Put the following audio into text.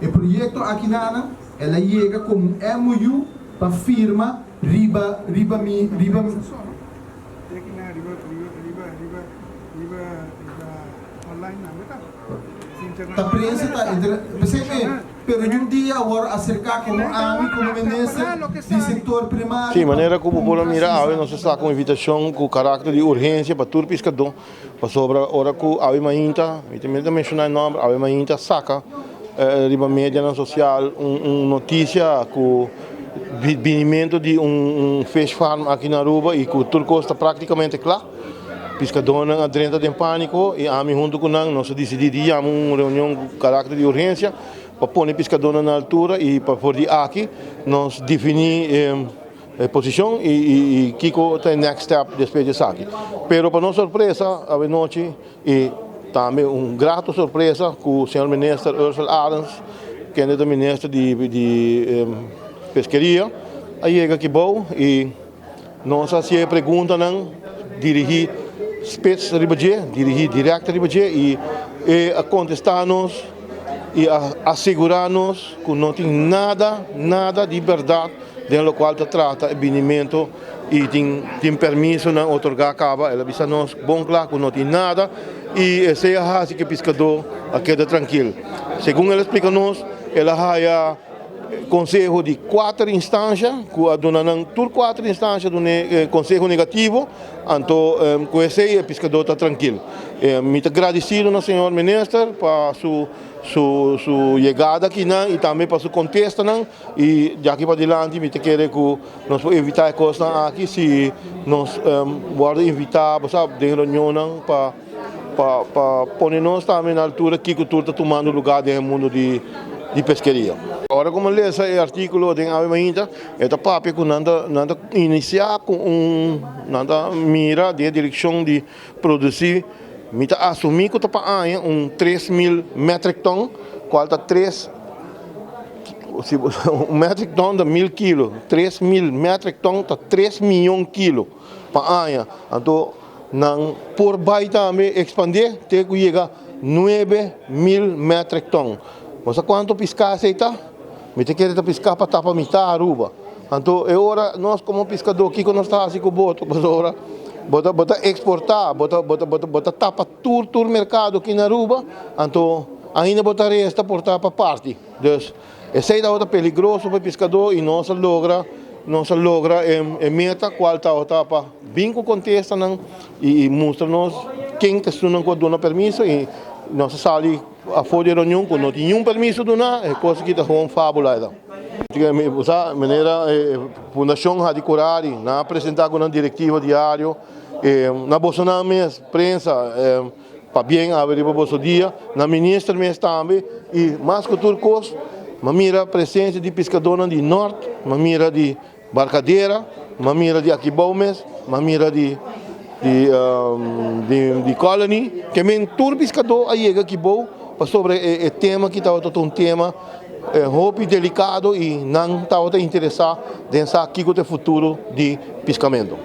O projeto aqui nada, ela chega como MOU para firma riba a prensa está pero um dia agora acercar como AMI, como ministro do setor primário. Sim, maneira como o povo mira, nós está com invitação com caráter de urgência para todo pescador, para sobre a hora que a Mainta, e também mencionar o nome, a Mainta saca riba média na social notícia com vinimento de fish farm aqui na Aruba e que o turco está praticamente claro. Pescador não adrenta de pânico e a mim junto com nós decidimos uma reunião com caráter de urgência para pôr pescador na altura e para poder aqui nós definir a posição e que é o next step depois disso aqui. Pero para nossa surpresa, a noite e também grata surpresa com o senhor ministro Ursula Arens, que é o ministro de pescaria, aí chega aqui bom e nós se pergunta dirigir spits ribadia, dirigir direto ribadia e a contestar-nos e assegurar-nos que não tem nada de verdade dentro do qual se trata o vinimento e tem permisso de otorgar cabo. Ela avisa nos bom claro que não tem nada e esse é assim que o pescador queda tranquilo. Segundo ela explica-nos, ela há conselho de 4 instâncias, que a dona não por 4 instâncias do conselho negativo, então com esse o pescador está tranquilo. Muito agradecido ao senhor ministro para sua chegada aqui e também para sua contesta e de aqui para diante me quero que nós evitar a coisa aqui se nós vamos invitar sabe de reunião para pôr nós também na altura que o tudo está tomando lugar no mundo de pescaria. Agora, como lê esse artigo de Ave Mainta, é da papel que nada iniciar com nada mira de direção de produzir, mita assumir que está para 3.000 metric ton, qual está 3 metric ton de 1.000 quilos, 3.000 metric ton está 3 milhões quilos para ano. Então, por baixo também expandir, tem que chegar 9.000 metric ton. Mas quanto pescar aceita? Me te quer pescar para tapar mitad Aruba. Então, é hora nós como pescador aqui que nós está assim com o boto, mas hora bota exportar, bota tapa todo o mercado aqui na Aruba. Então, ainda bota resta por tapa parte. Então, esse é outra perigoso para o pescador e não se logra a meta qual está para bem com contesta e mostra-nos quem está dando permisso e nós sabe a folha de reunião que não tinha permisso de nada, é coisa que está com fábula. A maneira fundação a decorar, na apresentar com uma diretiva diário, na Bolsonaro mesmo, prensa, para bem abrir para o dia, na ministra mesmo também, e mais que turcos, uma mira presença de pescadores de norte, uma mira de barcadeira, uma mira de Aquibaumes, uma mira de colony, que também todo pescador aí aqui bom sobre o tema que está um tema roupa delicado e não está interessado em saber o futuro de pescamento.